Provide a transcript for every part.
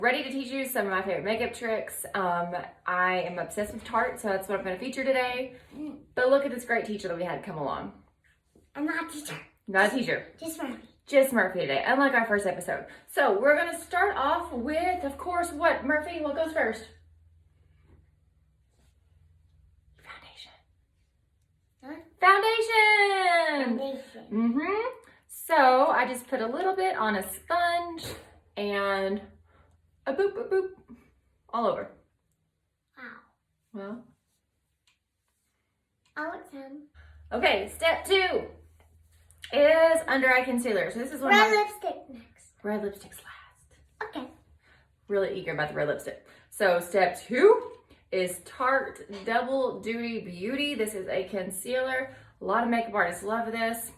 Ready to teach you some of my favorite makeup tricks. I am obsessed with Tarte, so that's what I'm going to feature today. But look at this great teacher that we had come along. I'm not a teacher. Not a teacher. Just Murphy. Just Murphy today, unlike our first episode. So we're going to start off with, of course, what, Murphy? What goes first? Foundation. Huh? Foundation! Foundation. So I just put a little bit on a sponge and a boop, boop, boop, all over. Wow. Well. I want some. Okay, step 2 is under eye concealer. So this is one Red lipstick next. Red lipstick's last. Okay. Really eager about the red lipstick. So step 2 is Tarte Double Duty Beauty. This is a concealer. A lot of makeup artists love this.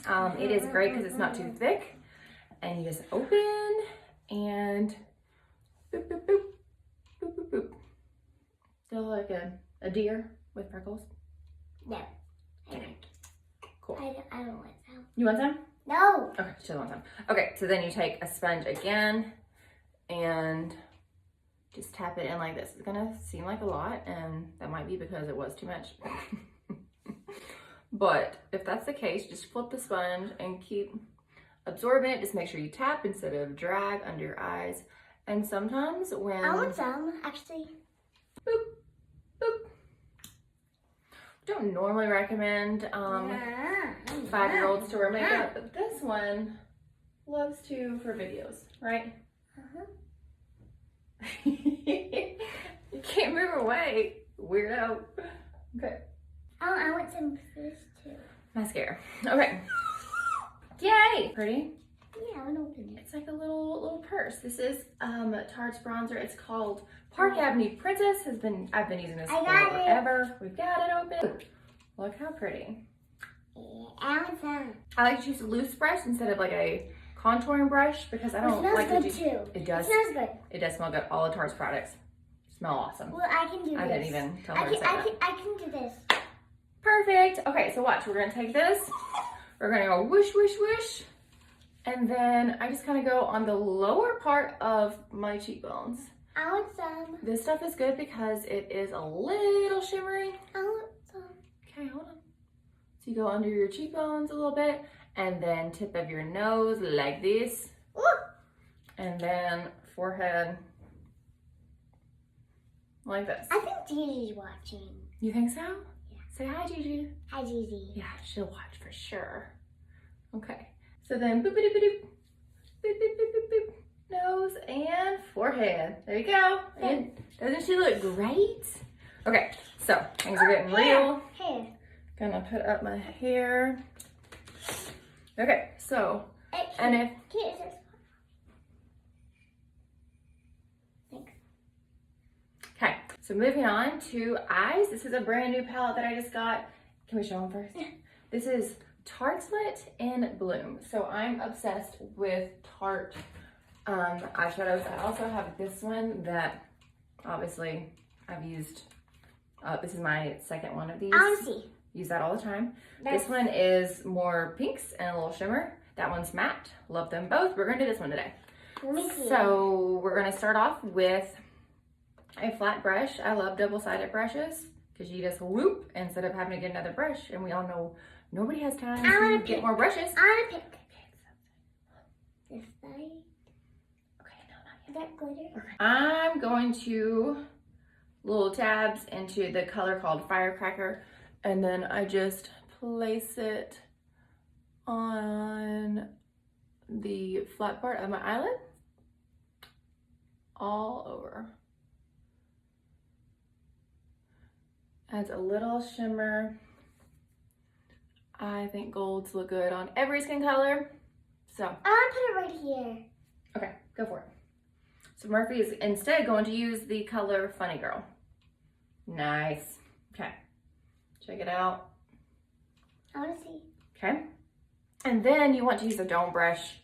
It is great because it's not too thick. And you just open and boop, boop, boop, boop, boop, boop. Feel like a deer with freckles? No. I don't. Cool. I don't want some. You want some? No. Okay, she doesn't want some. Okay, so then you take a sponge again and just tap it in like this. It's gonna seem like a lot, and that might be because it was too much. But if that's the case, just flip the sponge and keep absorbing it. Just make sure you tap instead of drag under your eyes. And sometimes when... I want some, actually. Boop, boop. Don't normally recommend 5-year-olds to wear makeup, but this one loves to for videos, right? Uh-huh. You can't move away, weirdo. Okay. Oh, I want some of this too. Mascara. Okay. Yay! Pretty? Yeah, I want to open it. It's like a little purse. This is Tarte's bronzer. It's called Park Avenue Princess. I've been using this I got forever. We've got it open. Look how pretty. Yeah, I want some. I like to use a loose brush instead of like a contouring brush because I don't like to to do. It does. It smells good. It does smell good. All of Tarte's products smell awesome. Well, I can do this. I didn't even tell her to say that. I can do this. Perfect. Okay, so watch. We're gonna take this. We're gonna go whoosh, whoosh, whoosh. And then I just kind of go on the lower part of my cheekbones. I want some. This stuff is good because it is a little shimmery. I want some. Okay, hold on. So you go under your cheekbones a little bit and then tip of your nose like this. Ooh. And then forehead like this. I think Gigi's watching. You think so? Yeah. Say hi, Gigi. Hi, Gigi. Yeah, she'll watch for sure. Okay. So then boop, boop, boop, boop, boop, boop, boop, boop, boop. Nose and forehead. There you go. And doesn't she look great? Okay, so things are getting real. Hair. Gonna put up my hair. Okay, so, and if... Thanks. Okay, so moving on to eyes. This is a brand new palette that I just got. Can we show them first? This is Tartelet in Bloom. So I'm obsessed with Tarte eyeshadows. I also have this one that obviously I've used. This is my second one of these. I want to see. Use that all the time. This one is more pinks and a little shimmer. That one's matte. Love them both. We're gonna do this one today. Let me see. So we're gonna start off with a flat brush. I love double-sided brushes because you just whoop instead of having to get another brush. And we all know nobody has time to get more brushes. I want to pick. This side. Okay, no, not Is that glitter? yet. I'm going to little tabs into the color called Firecracker, and then I just place it on the flat part of my eyelid all over. Adds a little shimmer. I think golds look good on every skin color. So I want to put it right here. okay, go for it. So Murphy is instead going to use the color Funny Girl. Nice. Okay, check it out. I want to see. Okay, and then you want to use a dome brush,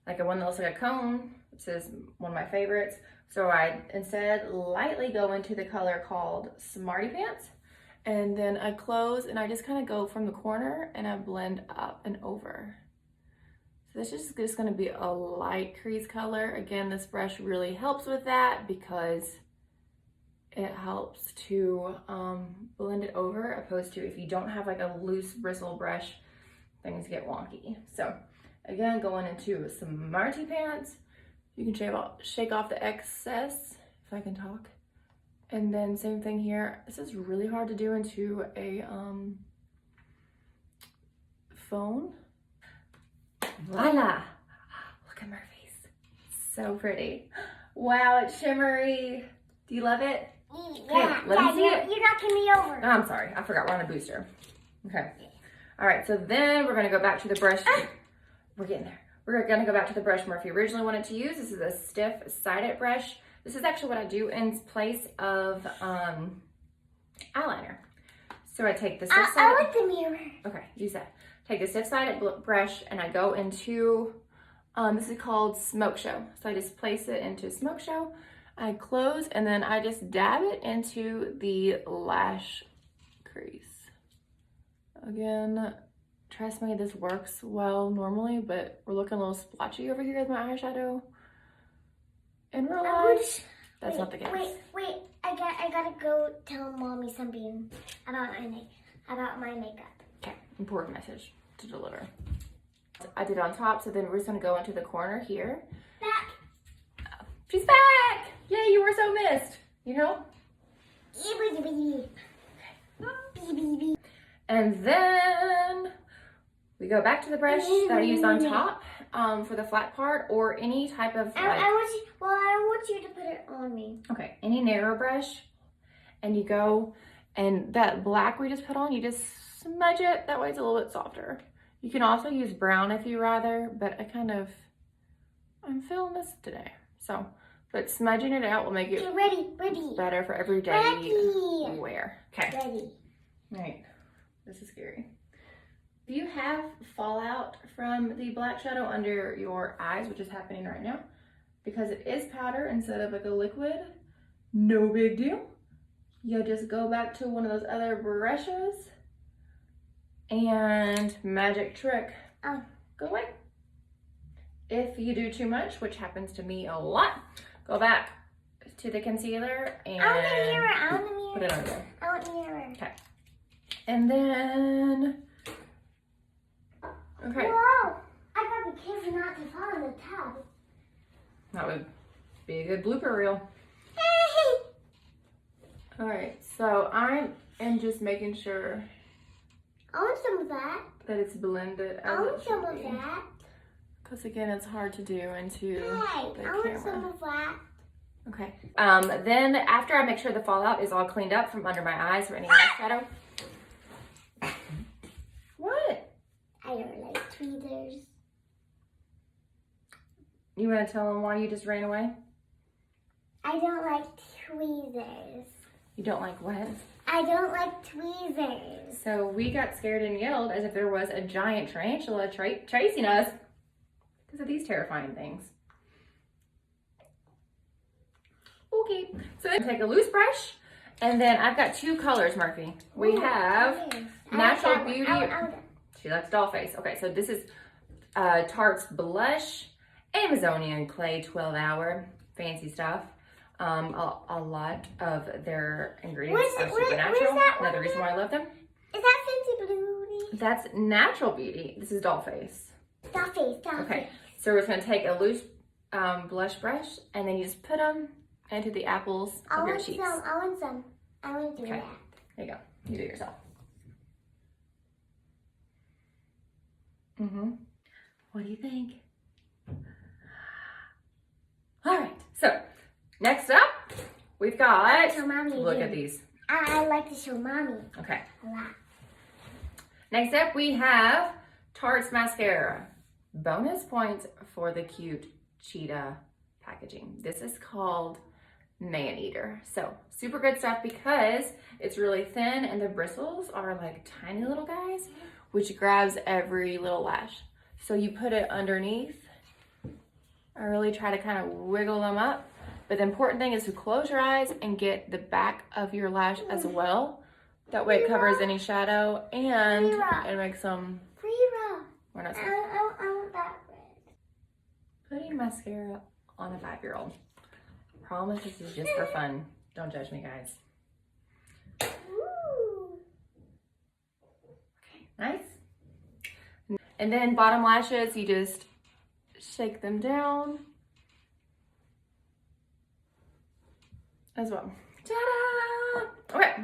like a one that looks like a cone. This is one of my favorites. So I instead lightly go into the color called Smarty Pants, and then I close and I just kind of go from the corner and I blend up and over. So this is just gonna be a light crease color. Again, this brush really helps with that because it helps to blend it over, opposed to if you don't have like a loose bristle brush, things get wonky. So again, going into some Marty pants, you can shake off the excess, if I can talk. And then same thing here. This is really hard to do into a phone. Voila! Look at Murphy's. So pretty. Wow, it's shimmery. Do you love it? Yeah, let me see it. You're knocking me over. Oh, I'm sorry. I forgot we're on a booster. Okay. All right, so then we're gonna go back to the brush. We're getting there. We're gonna go back to the brush Murphy originally wanted to use. This is a stiff-sided brush. This is actually what I do in place of eyeliner. So I take the stiff-sided. I want the mirror. Okay, use that. Take the stiff-sided brush and I go into, this is called Smoke Show. So I just place it into Smoke Show. I close and then I just dab it into the lash crease. Again, trust me, this works well normally, but we're looking a little splotchy over here with my eyeshadow. In real life, that's not the case. Wait, I gotta go tell mommy something about my makeup. Okay, important message to deliver. I did on top, so then we're just gonna go into the corner here. Back. She's back! Yay, you were so missed, you know? And then we go back to the brush that I used on top for the flat part, or any type of I want you to put it on me. Okay, any narrow brush, and you go, and that black we just put on, you just smudge it. That way it's a little bit softer. You can also use brown if you rather, but I'm feeling this today. So, but smudging it out will make it ready. better for everyday wear. Okay. Ready. All right. This is scary. If you have fallout from the black shadow under your eyes, which is happening right now, because it is powder instead of like a liquid, no big deal. You just go back to one of those other brushes and magic trick, go away. If you do too much, which happens to me a lot, go back to the concealer and I want the mirror. put it on there. I want the mirror. Okay. And then, okay. Whoa! I gotta be careful not to fall in the tub. That would be a good blooper reel. All right, so I am just making sure I want some of that. that it's blended as I want it some should of be. that. Because again, it's hard to do into Hey, the I want some camera. of that. Okay. Then after I make sure the fallout is all cleaned up from under my eyes or any eyeshadow. What? I don't like tweezers. You want to tell them why you just ran away? I don't like tweezers. You don't like what? I don't like tweezers. So we got scared and yelled as if there was a giant tarantula chasing us because of these terrifying things. Okay, so then take a loose brush, and then I've got two colors, Murphy. We have Natural Beauty. She likes doll face. Okay, so this is Tarte's Blush, Amazonian Clay 12-hour, fancy stuff. A lot of their ingredients are super natural. Another reason why I love them. Is that Fancy Beauty? That's Natural Beauty. This is doll face. Doll face. Okay, so we're just gonna take a loose blush brush, and then you just put them into the apples of your cheeks. I want some. I want to do that. There you go. You do it yourself. What do you think? All right. So next up, we've got. Show mommy Look again. at these. I like to show mommy Okay. a lot. Next up, we have Tarte's Mascara. Bonus points for the cute cheetah packaging. This is called Man Eater. So super good stuff because it's really thin and the bristles are like tiny little guys, which grabs every little lash. So you put it underneath. I really try to kind of wiggle them up. But the important thing is to close your eyes and get the back of your lash as well. That way it covers any shadow and it makes them. Frida. We're not I want that red. putting mascara on a 5-year-old. Promise this is just for fun. Don't judge me, guys. Ooh. Nice. And then bottom lashes, you just shake them down as well. Ta-da! Okay,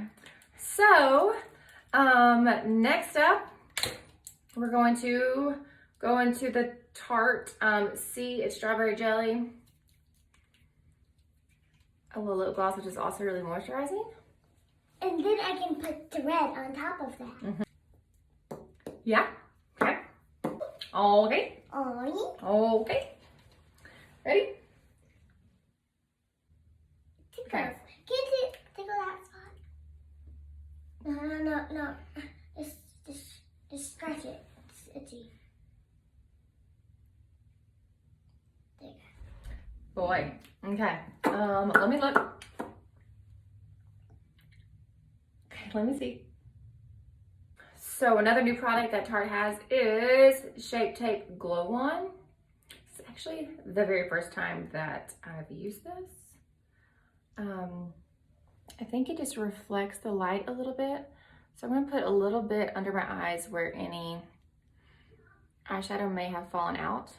so next up, we're going to go into the Tarte C. It's strawberry jelly. A little lip gloss, which is also really moisturizing. And then I can put the red on top of that. Yeah. Okay. Okay. Oh, Okay. Ready? okay. Can't you tickle that spot? No. Just scratch it. It's itchy. There you go. Boy. Okay. Let me look. Okay, let me see. So another new product that Tarte has is Shape Tape Glow On. It's actually the very first time that I've used this. I think it just reflects the light a little bit. So I'm gonna put a little bit under my eyes where any eyeshadow may have fallen out.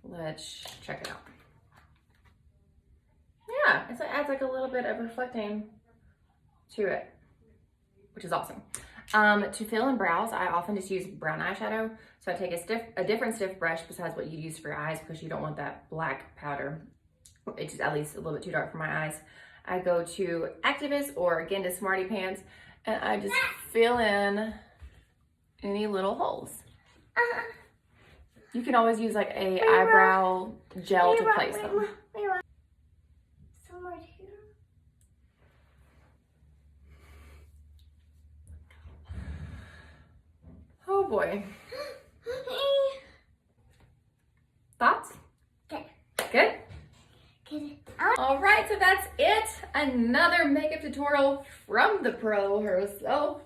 Let's check it out. Yeah, it adds like a little bit of reflecting to it, which is awesome. To fill in brows, I often just use brown eyeshadow. So I take a different stiff brush besides what you use for your eyes because you don't want that black powder. It's at least a little bit too dark for my eyes. I go to Activist or again to Smarty Pants and I just fill in any little holes. You can always use like a eyebrow gel to place them. Somewhere here. Oh boy. Thoughts? Okay. Good? Good. All right, so that's it. Another makeup tutorial from the pro herself.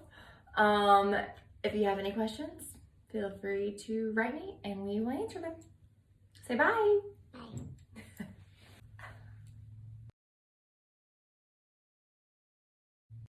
If you have any questions, feel free to write me and we will answer them. Say bye. Bye.